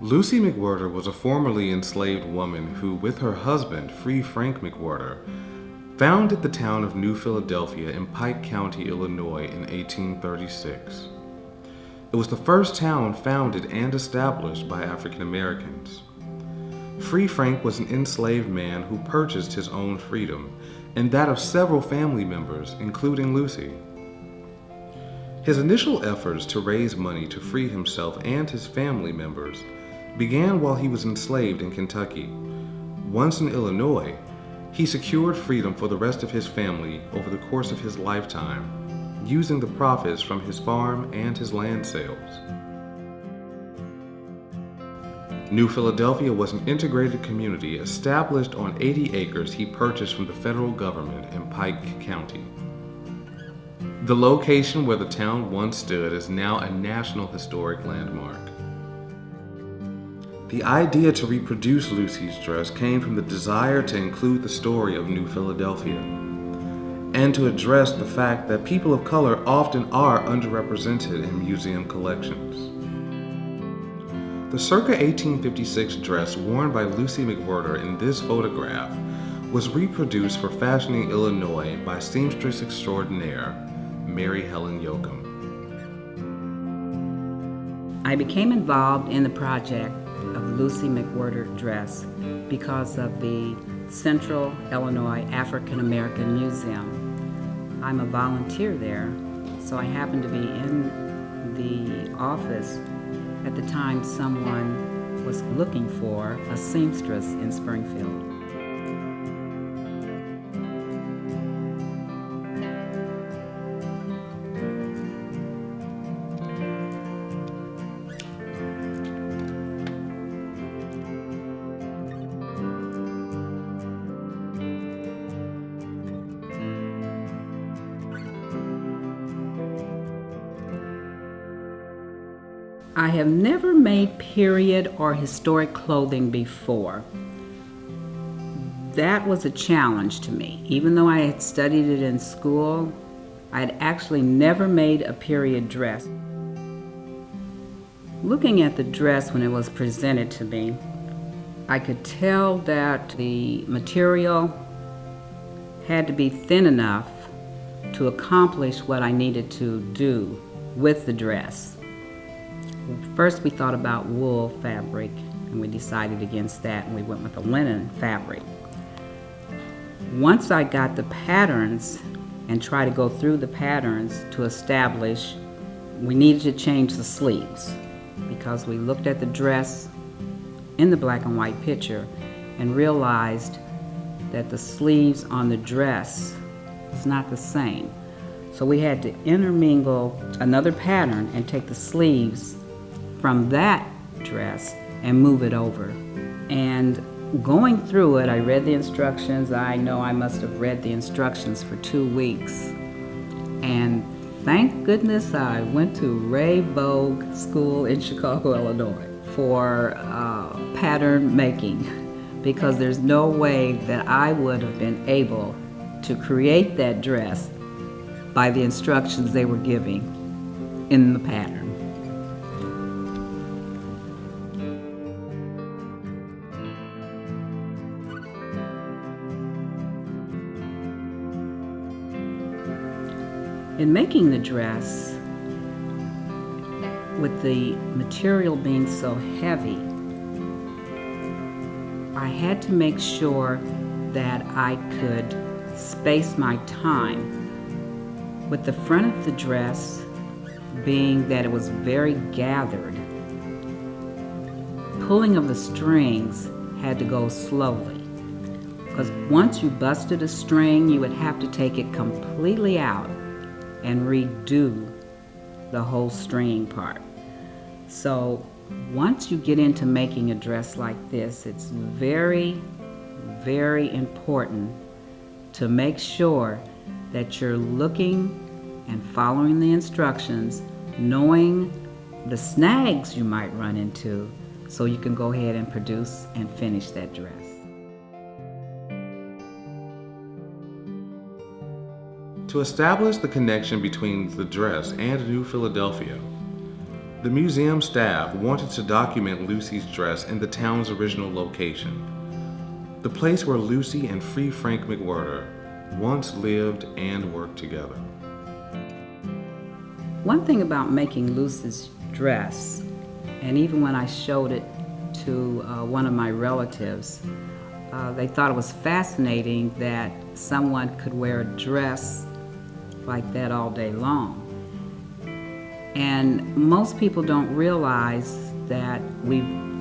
Lucy McWorter was a formerly enslaved woman who, with her husband, free Frank McWorter, founded the town of New Philadephia in Pike County, Illinois in 1836. It was the first town founded and established by African Americans. Free Frank was an enslaved man who purchased his own freedom and that of several family members, including Lucy. His initial efforts to raise money to free himself and his family members began while he was enslaved in Kentucky. Once in Illinois, he secured freedom for the rest of his family over the course of his lifetime, using the profits from his farm and his land sales. New Philadephia was an integrated community established on 80 acres he purchased from the federal government in Pike County. The location where the town once stood is now a National Historic Landmark. The idea to reproduce Lucy's dress came from the desire to include the story of New Philadephia and to address the fact that people of color often are underrepresented in museum collections. The circa 1856 dress worn by Lucy McWorter in this photograph was reproduced for Fashioning Illinois by Seamstress extraordinaire Mary Helen Yokem. I became involved in the project of Lucy McWorter dress because of the Central Illinois African American Museum. I'm a volunteer there, so I happened to be in the office at the time someone was looking for a seamstress in Springfield. I have never made period or historic clothing before. That was a challenge to me. Even though I had studied it in school, I had actually never made a period dress. Looking at the dress when it was presented to me, I could tell that the material had to be thin enough to accomplish what I needed to do with the dress. First we thought about wool fabric, and we decided against that, and we went with a linen fabric. Once I got the patterns and tried to go through the patterns to establish, we needed to change the sleeves because we looked at the dress in the black and white picture and realized that the sleeves on the dress was not the same. So we had to intermingle another pattern and take the sleeves from that dress and move it over. And going through it, I read the instructions. I know I must have read the instructions for 2 weeks. And thank goodness I went to Ray Vogue School in Chicago, Illinois for pattern making, because there's no way that I would have been able to create that dress by the instructions they were giving in the pattern. In making the dress, with the material being so heavy, I had to make sure that I could space my time. With the front of the dress being that it was very gathered, pulling of the strings had to go slowly, because once you busted a string, you would have to take it completely out and redo the whole string part. So once you get into making a dress like this, it's very, very important to make sure that you're looking and following the instructions, knowing the snags you might run into, so you can go ahead and produce and finish that dress. To establish the connection between the dress and New Philadephia, The museum staff wanted to document Lucy's dress in the town's original location, the place where Lucy and Free Frank McWorter once lived and worked together. One thing about making Lucy's dress, and even when I showed it to one of my relatives, they thought it was fascinating that someone could wear a dress like that all day long. And most people don't realize that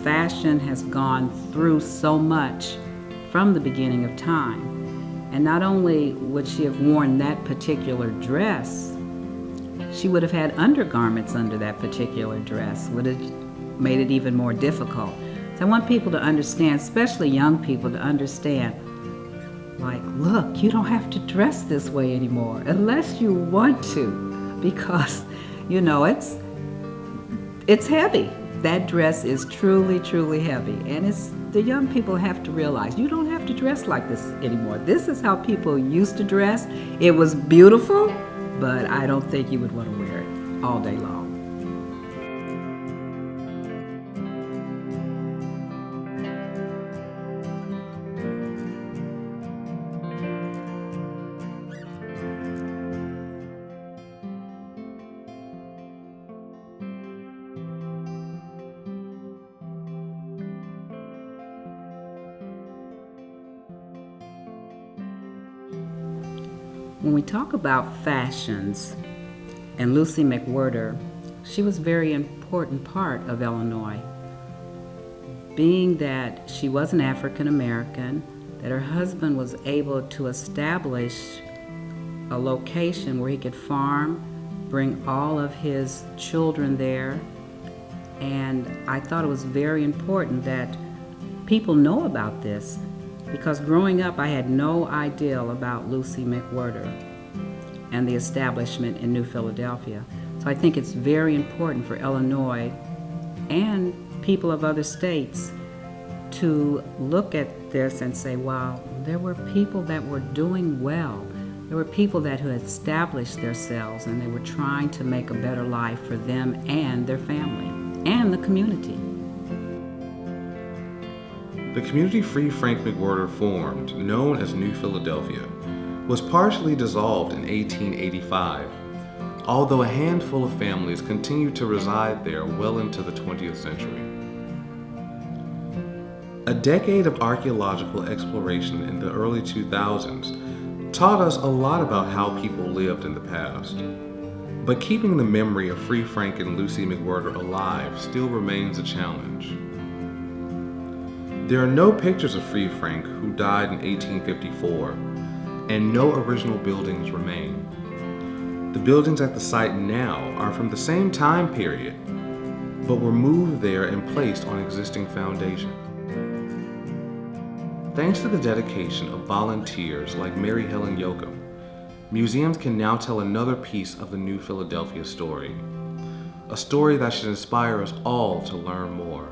fashion has gone through so much from the beginning of time. And not only would she have worn that particular dress, she would have had undergarments under that particular dress, would have made it even more difficult. So I want people to understand, especially young people, to understand, like, look, you don't have to dress this way anymore unless you want to, because, you know, it's heavy. That dress is truly, truly heavy. And the young people have to realize, you don't have to dress like this anymore. This is how people used to dress. It was beautiful, but I don't think you would want to wear it all day long. When we talk about fashions, and Lucy McWorter, she was a very important part of Illinois. Being that she was an African American, that her husband was able to establish a location where he could farm, bring all of his children there, and I thought it was very important that people know about this. Because growing up, I had no idea about Lucy McWorter and the establishment in New Philadelphia. So I think it's very important for Illinois and people of other states to look at this and say, wow, there were people that were doing well. There were people that had established themselves and they were trying to make a better life for them and their family and the community. The community Free Frank McWorter formed, known as New Philadephia, was partially dissolved in 1885, although a handful of families continued to reside there well into the 20th century. A decade of archaeological exploration in the early 2000s taught us a lot about how people lived in the past, but keeping the memory of Free Frank and Lucy McWorter alive still remains a challenge. There are no pictures of Free Frank, who died in 1854, and no original buildings remain. The buildings at the site now are from the same time period, but were moved there and placed on existing foundations. Thanks to the dedication of volunteers like Mary Helen Yokem, museums can now tell another piece of the New Philadephia story, a story that should inspire us all to learn more.